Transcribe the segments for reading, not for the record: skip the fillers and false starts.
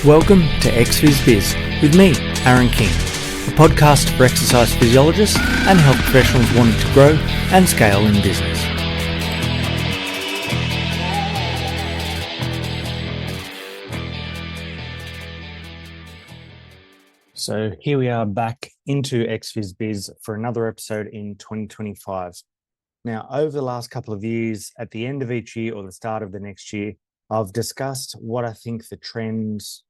Welcome to XPhys Biz with me, Aaron King, a podcast for exercise physiologists and health professionals wanting to grow and scale in business. So here we are back into XPhys Biz for another episode in 2025. Now, over the last couple of years, at the end of each year or the start of the next year, I've discussed what I think the trends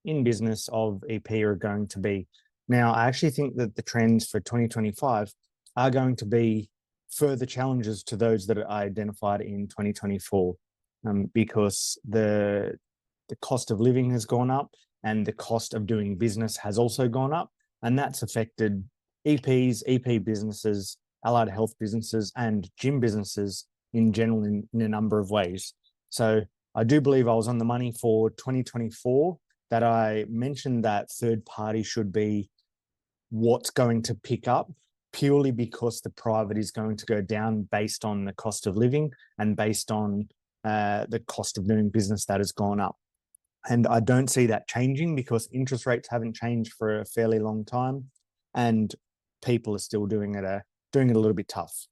in business of EP are going to be. Now, I actually think that the trends for 2025 are going to be further challenges to those that I identified in 2024, because the cost of living has gone up and the cost of doing business has also gone up, and that's affected EPs, EP businesses, allied health businesses, and gym businesses in general in a number of ways. So I do believe I was on the money for 2024 that I mentioned that third party should be what's going to pick up, purely because the private is going to go down based on the cost of living and based on the cost of doing business that has gone up. And I don't see that changing because interest rates haven't changed for a fairly long time, and people are still doing it a little bit tough.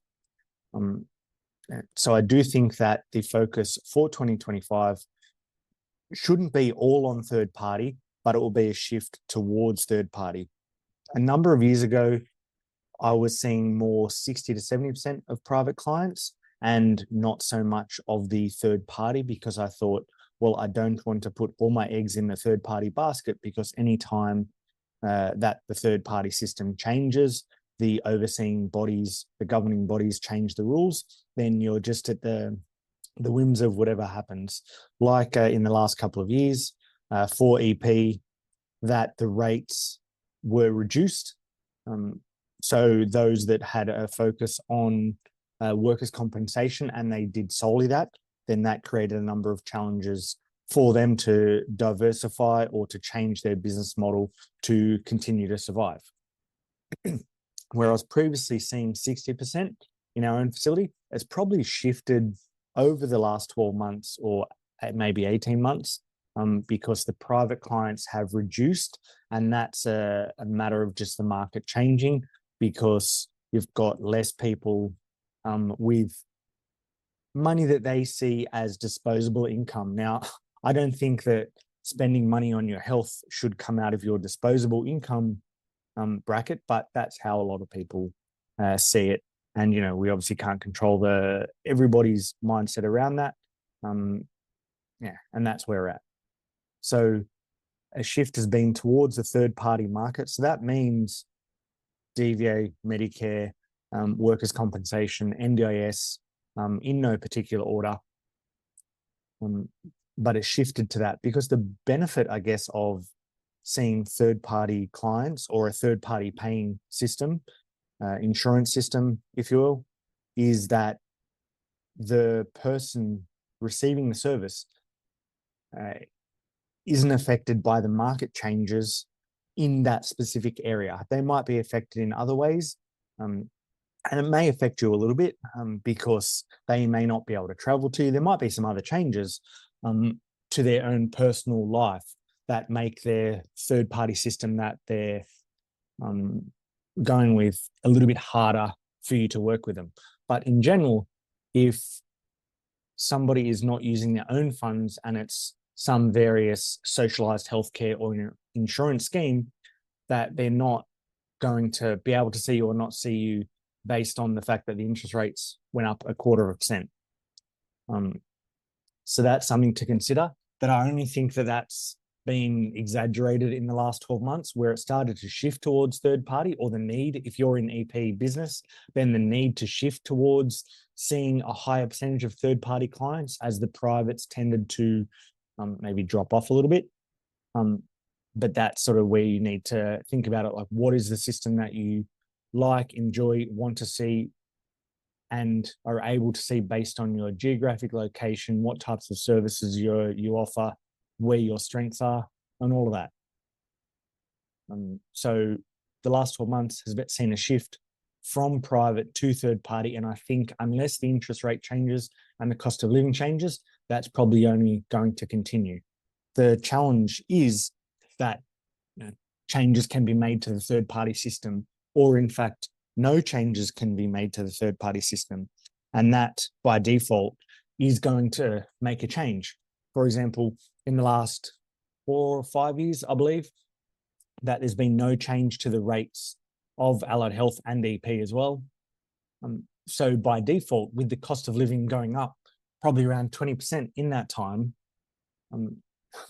So I do think that the focus for 2025 shouldn't be all on third party, but it will be a shift towards third party. A number of years ago, I was seeing more 60 to 70% of private clients and not so much of the third party, because I thought, well, I don't want to put all my eggs in the third party basket, because anytime that the third party system changes, the overseeing bodies, the governing bodies change the rules, then you're just at the whims of whatever happens. Like in the last couple of years for EP, that the rates were reduced. So those that had a focus on workers' compensation and they did solely that, then that created a number of challenges for them to diversify or to change their business model to continue to survive. Whereas previously seeing 60% in our own facility, it's probably shifted over the last 12 months or maybe 18 months, because the private clients have reduced, and that's a matter of just the market changing, because you've got less people with money that they see as disposable income. Now, I don't think that spending money on your health should come out of your disposable income bracket, but that's how a lot of people see it. And, we obviously can't control everybody's mindset around that. And that's where we're at. So a shift has been towards the third-party market. So that means DVA, Medicare, workers' compensation, NDIS, in no particular order. But it shifted to that because the benefit, I guess, of seeing third-party clients or a third-party paying system, insurance system, if you will, is that the person receiving the service isn't affected by the market changes in that specific area. They might be affected in other ways, and it may affect you a little bit because they may not be able to travel to you. There might be some other changes to their own personal life that make their third-party system that they're going with a little bit harder for you to work with them. But in general, if somebody is not using their own funds and it's some various socialized healthcare or insurance scheme, that they're not going to be able to see you or not see you based on the fact that the interest rates went up 0.25%. So that's something to consider. But I only think that that's been exaggerated in the last 12 months, where it started to shift towards third party, or the need, if you're in EP business, then the need to shift towards seeing a higher percentage of third party clients as the privates tended to maybe drop off a little bit. But that's sort of where you need to think about it. Like, what is the system that you like, enjoy, want to see, and are able to see based on your geographic location, what types of services you offer, where your strengths are, and all of that. So the last 12 months has seen a shift from private to third party. And I think unless the interest rate changes and the cost of living changes, that's probably only going to continue. The challenge is that changes can be made to the third-party system, or in fact, no changes can be made to the third-party system. And that, by default, is going to make a change. For example, in the last 4 or 5 years, I believe, that there's been no change to the rates of allied health and EP as well. So by default, with the cost of living going up probably around 20% in that time,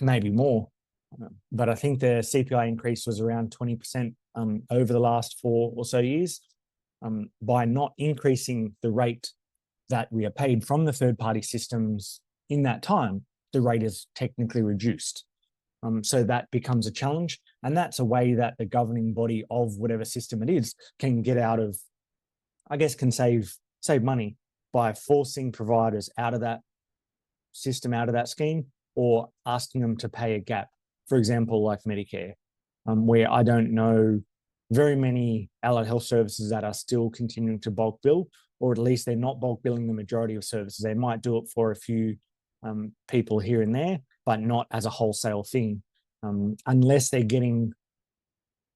maybe more, but I think the CPI increase was around 20% over the last 4 or so years. By not increasing the rate that we are paid from the third-party systems in that time, the rate is technically reduced. So that becomes a challenge. And that's a way that the governing body of whatever system it is can get out of, I guess, can save money by forcing providers out of that system, out of that scheme, or asking them to pay a gap. For example, like Medicare, where I don't know very many allied health services that are still continuing to bulk bill, or at least they're not bulk billing the majority of services. They might do it for a few people here and there, but not as a wholesale thing, unless they're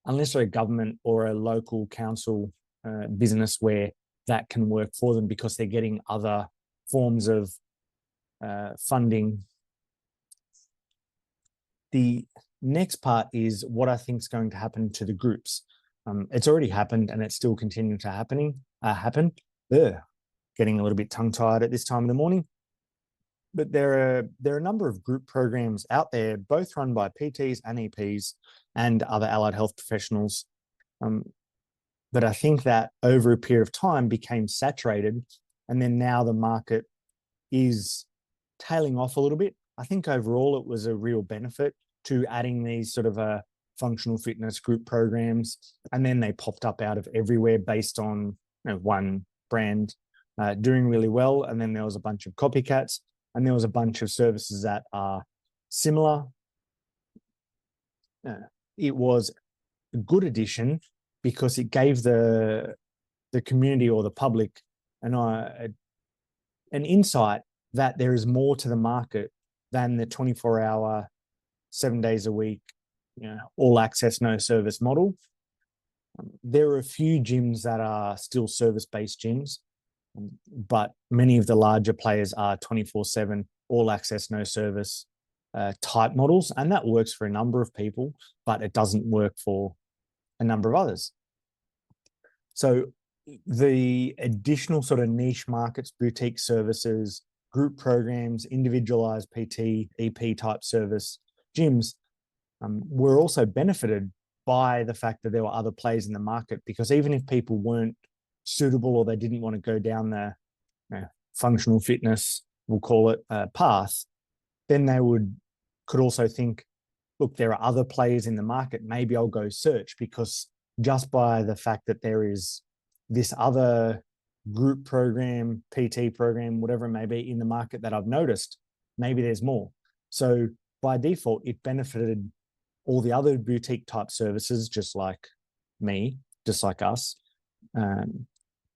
a government or a local council business where that can work for them because they're getting other forms of funding. The next part is what I think is going to happen to the groups. It's already happened and it's still continuing to happen. Getting a little bit tongue-tied at this time of the morning. But there are a number of group programs out there, both run by PTs and EPs and other allied health professionals. But I think that over a period of time became saturated, and then now the market is tailing off a little bit. I think overall it was a real benefit to adding these sort of functional fitness group programs, and then they popped up out of everywhere based on one brand doing really well, and then there was a bunch of copycats, and there was a bunch of services that are similar. It was a good addition because it gave the community or the public an insight that there is more to the market than the 24-hour, 7 days a week, all access, no service model. There are a few gyms that are still service-based gyms, but many of the larger players are 24/7, all access, no service type models. And that works for a number of people, but it doesn't work for a number of others. So the additional sort of niche markets, boutique services, group programs, individualized PT, EP type service gyms were also benefited by the fact that there were other players in the market, because even if people weren't suitable or they didn't want to go down the functional fitness, we'll call it, path, then they could also think, look, there are other players in the market. Maybe I'll go search, because just by the fact that there is this other group program, PT program, whatever it may be in the market that I've noticed, maybe there's more. So by default, it benefited all the other boutique type services, just like me, just like us,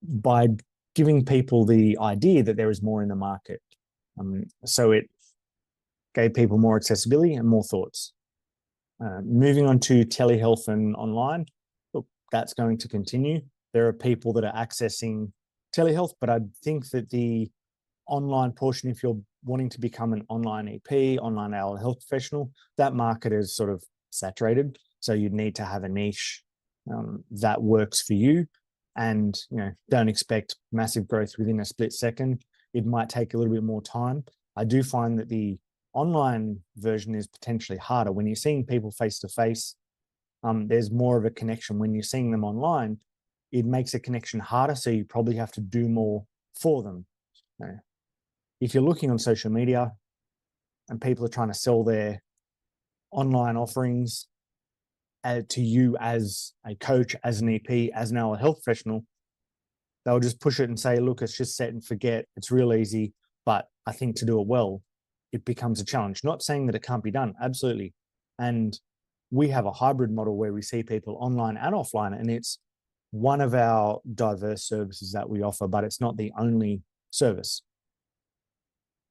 by giving people the idea that there is more in the market. So it gave people more accessibility and more thoughts. Moving on to telehealth and online, look, that's going to continue. There are people that are accessing telehealth, but I think that the online portion, if you're wanting to become an online EP, online allied health professional, that market is sort of saturated. So you'd need to have a niche that works for you, and don't expect massive growth within a split second. It might take a little bit more time. I do find that the online version is potentially harder. When you're seeing people face to face, there's more of a connection. When you're seeing them online, it makes a connection harder, so you probably have to do more for them. If you're looking on social media and people are trying to sell their online offerings to you as a coach, as an EP, as an allied health professional, they'll just push it and say, look, it's just set and forget. It's real easy. But I think to do it well, it becomes a challenge. Not saying that it can't be done, absolutely. And we have a hybrid model where we see people online and offline, and it's one of our diverse services that we offer, but it's not the only service.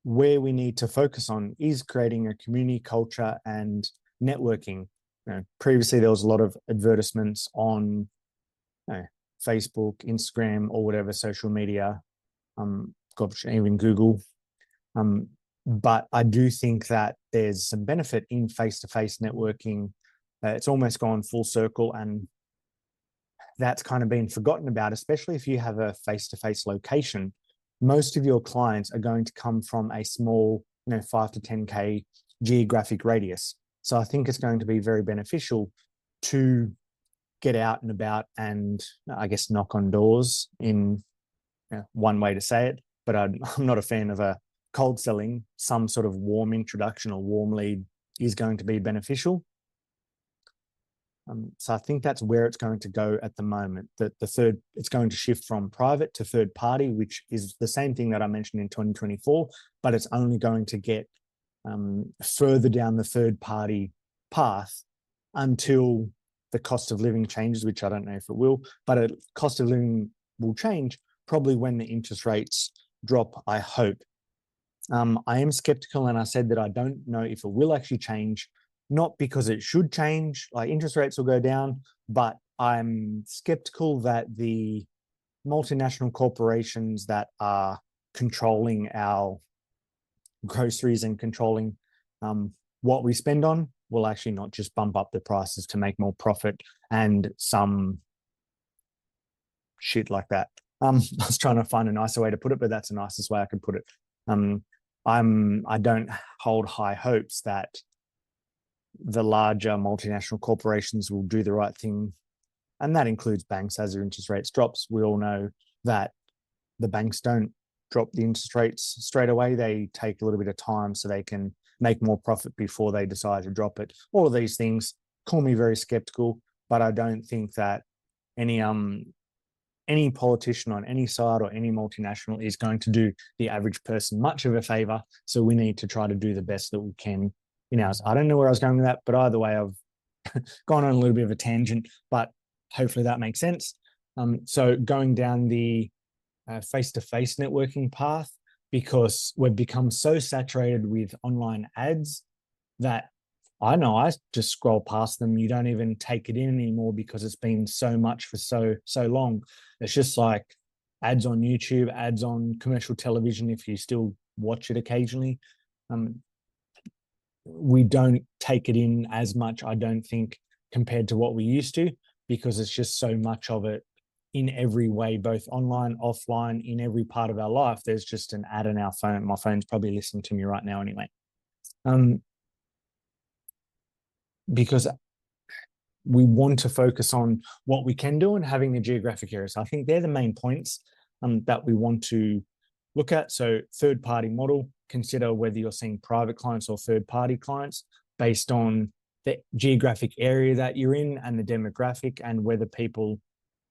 where we need to focus on is creating a community culture and networking. Previously, there was a lot of advertisements on Facebook, Instagram, or whatever social media, gosh, even Google. But I do think that there's some benefit in face-to-face networking. It's almost gone full circle, and that's kind of been forgotten about, especially if you have a face-to-face location. Most of your clients are going to come from a small, 5 to 10K geographic radius. So I think it's going to be very beneficial to get out and about and, I guess, knock on doors in one way to say it. But I'm not a fan of a cold selling. Some sort of warm introduction or warm lead is going to be beneficial. So I think that's where it's going to go at the moment. It's going to shift from private to third party, which is the same thing that I mentioned in 2024, but it's only going to get further down the third party path until the cost of living changes, which I don't know if it will, but a cost of living will change probably when the interest rates drop, I hope. I am skeptical, and I said that I don't know if it will actually change, not because it should change, like interest rates will go down, but I'm skeptical that the multinational corporations that are controlling our groceries and controlling what we spend on will actually not just bump up the prices to make more profit and some shit like that. I was trying to find a nicer way to put it, but that's the nicest way I could put it. I don't hold high hopes that the larger multinational corporations will do the right thing, and that includes banks. As their interest rates drops, we all know that the banks don't drop the interest rates straight away. They take a little bit of time so they can make more profit before they decide to drop it. All of these things call me very skeptical, but I don't think that any politician on any side or any multinational is going to do the average person much of a favor. So we need to try to do the best that we can in ours. I don't know where I was going with that, but either way, I've gone on a little bit of a tangent, but hopefully that makes sense. So going down the face-to-face networking path, because we've become so saturated with online ads that I know I just scroll past them. You don't even take it in anymore because it's been so much for so long. It's just like ads on YouTube, ads on commercial television, if you still watch it occasionally. We don't take it in as much, I don't think, compared to what we used to, because it's just so much of it in every way, both online, offline, in every part of our life. There's just an ad on our phone. My phone's probably listening to me right now anyway. Because we want to focus on what we can do and having the geographic areas. I think they're the main points that we want to look at. So third-party model, consider whether you're seeing private clients or third-party clients based on the geographic area that you're in and the demographic, and whether people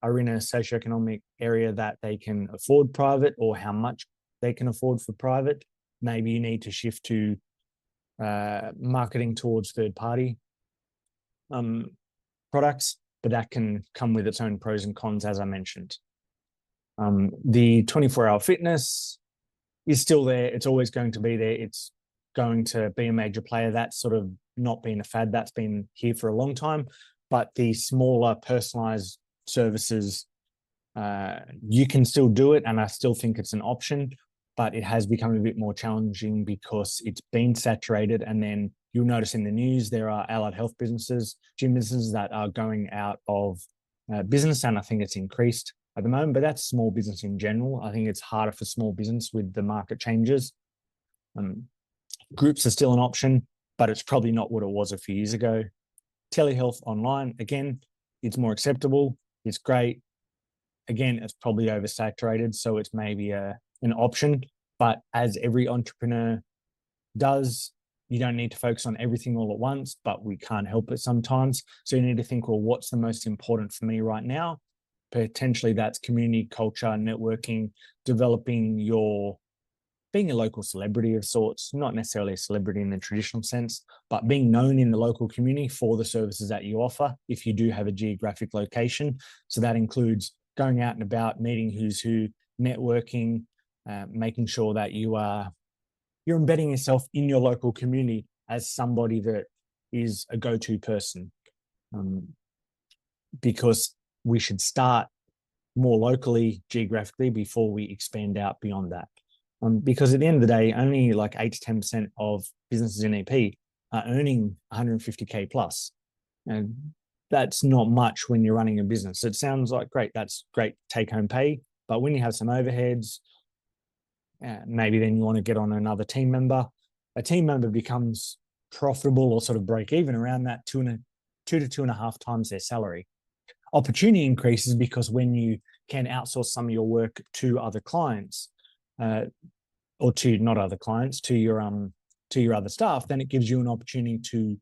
are in a socioeconomic area that they can afford private or how much they can afford for private. Maybe you need to shift to marketing towards third-party products, but that can come with its own pros and cons, as I mentioned. The 24-hour fitness is still there. It's always going to be there. It's going to be a major player. That's sort of not been a fad. That's been here for a long time. But the smaller personalized services, you can still do it, and I still think it's an option, but it has become a bit more challenging because it's been saturated. And then you'll notice in the news, there are allied health businesses, gym businesses that are going out of business, and I think it's increased at the moment, but that's small business in general. I think it's harder for small business with the market changes. Groups are still an option, but it's probably not what it was a few years ago. Telehealth online, again, it's more acceptable. It's great. Again, it's probably oversaturated, so it's maybe an option. But as every entrepreneur does, you don't need to focus on everything all at once, but we can't help it sometimes. So you need to think, well, what's the most important for me right now? Potentially that's community, culture, networking, being a local celebrity of sorts, not necessarily a celebrity in the traditional sense, but being known in the local community for the services that you offer if you do have a geographic location. So that includes going out and about, meeting who's who, networking, making sure that you are you're embedding yourself in your local community as somebody that is a go-to person. Because we should start more locally, geographically, before we expand out beyond that. Because at the end of the day, only like 8 to 10% of businesses in EP are earning 150K plus. And that's not much when you're running a business. It sounds like great, that's great take-home pay. But when you have some overheads, maybe then you want to get on another team member. A team member becomes profitable or sort of break even around that 2 to 2.5 times their salary. Opportunity increases because when you can outsource some of your work to other clients, or to not other clients, to your other staff, then it gives you an opportunity to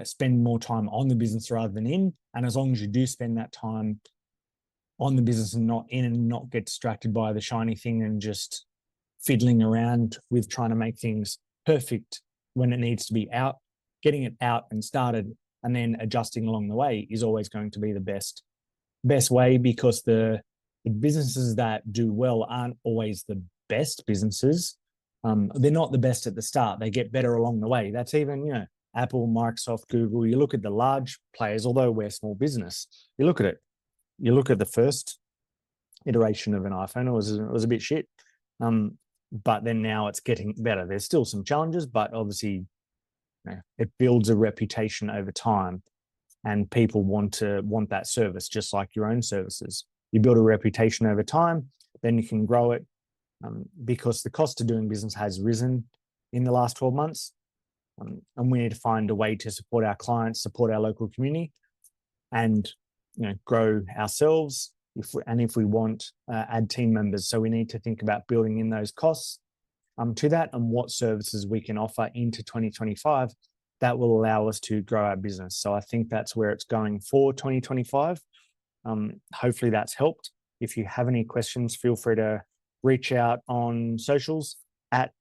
spend more time on the business rather than in. And as long as you do spend that time on the business and not in, and not get distracted by the shiny thing and just fiddling around with trying to make things perfect when it needs to be out, getting it out and started and then adjusting along the way is always going to be the best way, because the businesses that do well aren't always the best businesses. They're not the best at the start. They get better along the way. That's even, Apple, Microsoft, Google. You look at the large players, although we're a small business, you look at it. You look at the first iteration of an iPhone, it was a bit shit. But then now it's getting better. There's still some challenges, but obviously it builds a reputation over time, and people want that service, just like your own services. You build a reputation over time, then you can grow it, because the cost of doing business has risen in the last 12 months. And we need to find a way to support our clients, support our local community, and grow ourselves. If we want, add team members. So we need to think about building in those costs to that, and what services we can offer into 2025 that will allow us to grow our business. So I think that's where it's going for 2025. Hopefully that's helped. If you have any questions, feel free to reach out on socials at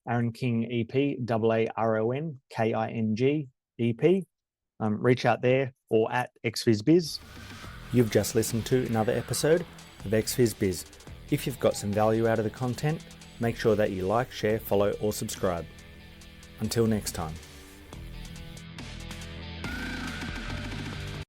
Aaron King EP, AARONKING EP. Reach out there, or at XFizBiz. You've just listened to another episode of XFizBiz. If you've got some value out of the content, make sure that you like, share, follow, or subscribe. Until next time.